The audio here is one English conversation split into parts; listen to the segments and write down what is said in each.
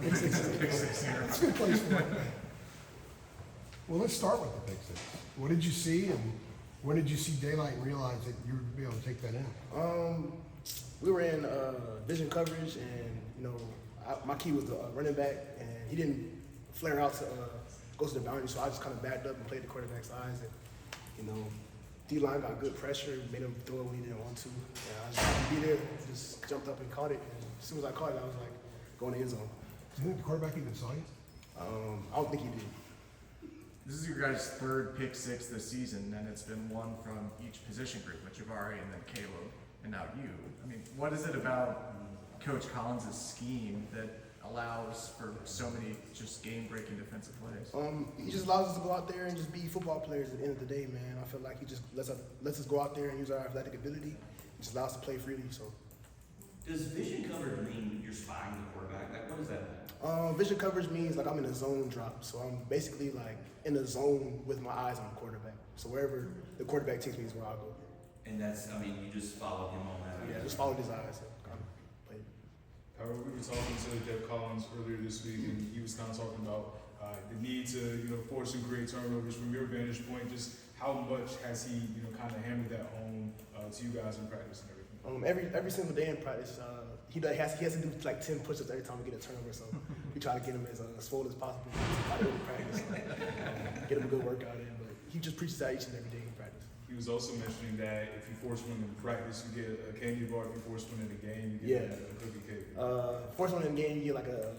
Pick six. That's a good place for it. Well, let's start with the pick six. What did you see, and when did you see daylight and realize that you would be able to take that in? We were in vision coverage, and my key was the running back, and he didn't flare out to go to the boundary, so I just kind of backed up and played the quarterback's eyes, and D-line got good pressure, made him throw it when he didn't want to. And I just had to be there, just jumped up and caught it, and as soon as I caught it, I was like, going to the end zone. Do you think the quarterback even saw you? I don't think he did. This is your guys' third pick six this season, and it's been one from each position group, with Jabari and then Caleb, and now you. I mean, what is it about Coach Collins' scheme that allows for so many just game-breaking defensive plays? He just allows us to go out there and just be football players at the end of the day, man. I feel like he just lets us go out there and use our athletic ability. He just allows us to play freely. So, does vision coverage mean you're spying the quarterback? Like, what does that mean? Vision coverage means like I'm in a zone drop. So I'm basically like in a zone with my eyes on the quarterback. So wherever the quarterback takes me is where I'll go. And that's, I mean, you just follow him on that. Yeah, just follow his eyes and kind of play. We were talking to Jeff Collins earlier this week, and he was kind of talking about the need to, force and create turnovers. From your vantage point, just how much has he, kind of hammered that home to you guys in practice and everything? Every single day in practice, he has to do like 10 push-ups every time we get a turnover. So we try to get him as swole as possible by the practice, get him a good workout in. But he just preaches that each and every day in practice. He was also mentioning that if you force one in practice, you get a candy bar. If you force one in a game, you get a cookie cake. Force one in the game, you get like a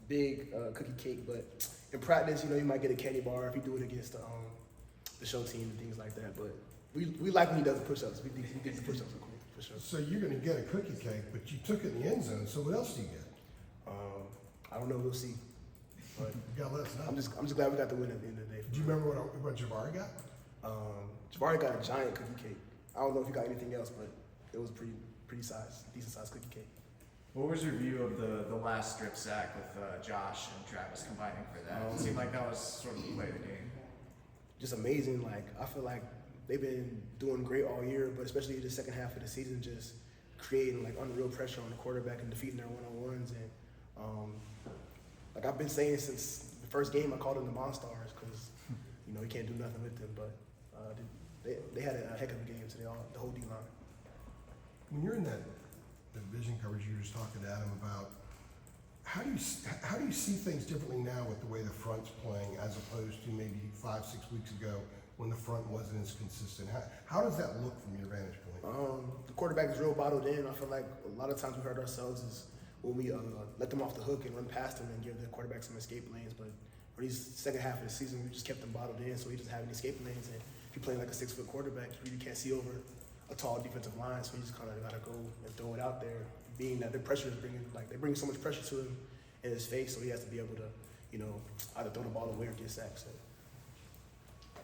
big cookie cake. But in practice, you might get a candy bar if you do it against the show team and things like that. But we like when he does the push-ups. We think the push-ups are cool for sure. So you're going to get a cookie cake, but you took it in the end zone. So what else do you get? I don't know. We'll see. But You got to let us know. I'm just glad we got the win at the end of the day. Do you remember what Jabari got? Jabari got a giant cookie cake. I don't know if he got anything else, but it was pretty decent sized cookie cake. What was your view of the last strip sack with Josh and Travis combining for that? It seemed like that was sort of the play of the game. Just amazing. Like, I feel like they've been doing great all year, but especially the second half of the season, just creating like unreal pressure on the quarterback and defeating their one-on-ones. And like I've been saying since the first game, I called them the Monstars because you can't do nothing with them. But they had a heck of a game today, the whole D-line. When you're in the vision coverage, you were just talking to Adam about how do you see things differently now with the way the front's playing as opposed to maybe 5-6 weeks ago when the front wasn't as consistent? How does that look from your vantage point? The quarterback is real bottled in. I feel like a lot of times we hurt ourselves is when we let them off the hook and run past them and give the quarterback some escape lanes. But for these second half of the season, we just kept them bottled in, so he doesn't have any escape lanes. And if you're playing like a 6-foot quarterback, you really can't see over a tall defensive line, so you just kind of got to go and throw it out there, being that their pressure is they bring so much pressure to him in his face, so he has to be able to, either throw the ball away or get sacked. So.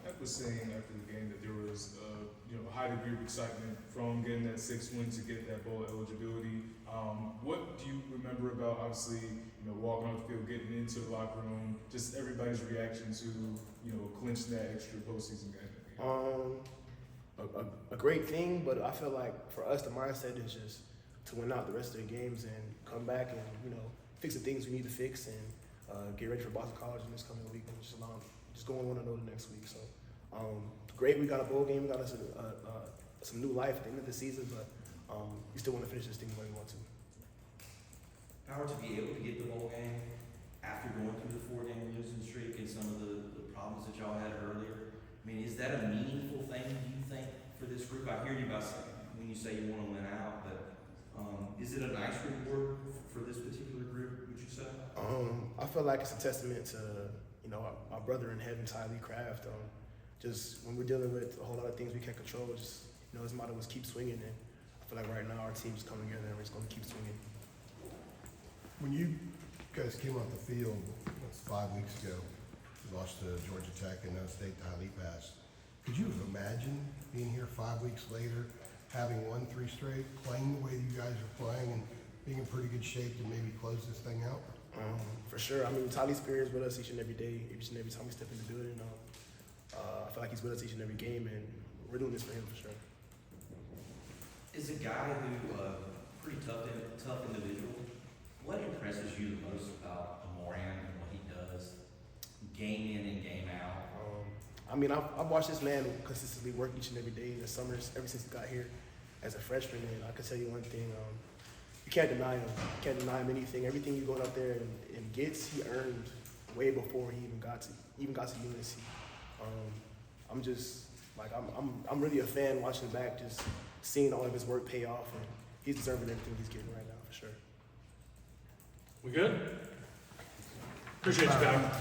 Matt was saying after the game that there was a high degree of excitement from getting that 6th win to get that bowl eligibility. What do you remember about obviously walking off the field, getting into the locker room, just everybody's reaction to clinching that extra postseason game? A great thing, but I feel like for us the mindset is just to win out the rest of the games and come back and fix the things we need to fix and get ready for Boston College in this coming week and just go on 1-0 the next week. So great, we got a bowl game, we got us some new life at the end of the season, but we still want to finish this thing where we want to. Howard, to be able to get the bowl game after going through the 4-game losing streak and some of the problems that y'all had earlier, I mean, is that a meaningful thing, do you think, for this group? I hear you about when you say you want to win out, but is it a nice reward for this particular group, would you say? I feel like it's a testament to, our brother in heaven, Tylee Craft. Just when we're dealing with a whole lot of things we can't control, just, his motto was keep swinging, and I feel like right now our team's coming together and we're just going to keep swinging. When you guys came off the field 5 weeks ago, you lost to Georgia Tech and no state to Highly Pass. Could you have imagined being here 5 weeks later, having won 3 straight, playing the way you guys are playing, and being in pretty good shape to maybe close this thing out? For sure. I mean, Tylee's here with us each and every day, each and every time we step in the building. I feel like he's with us each and every game, and we're doing this for him for sure. Is a guy who pretty tough individual. What impresses you the most about I mean, I've watched this man consistently work each and every day in the summers ever since he got here as a freshman. And I can tell you one thing: you can't deny him. You can't deny him anything. Everything he goes out there and gets, he earned way before he even got to UNC. I'm just like I'm really a fan watching back, just seeing all of his work pay off, and he's deserving everything he's getting right now for sure. We good? Appreciate you, Kyle.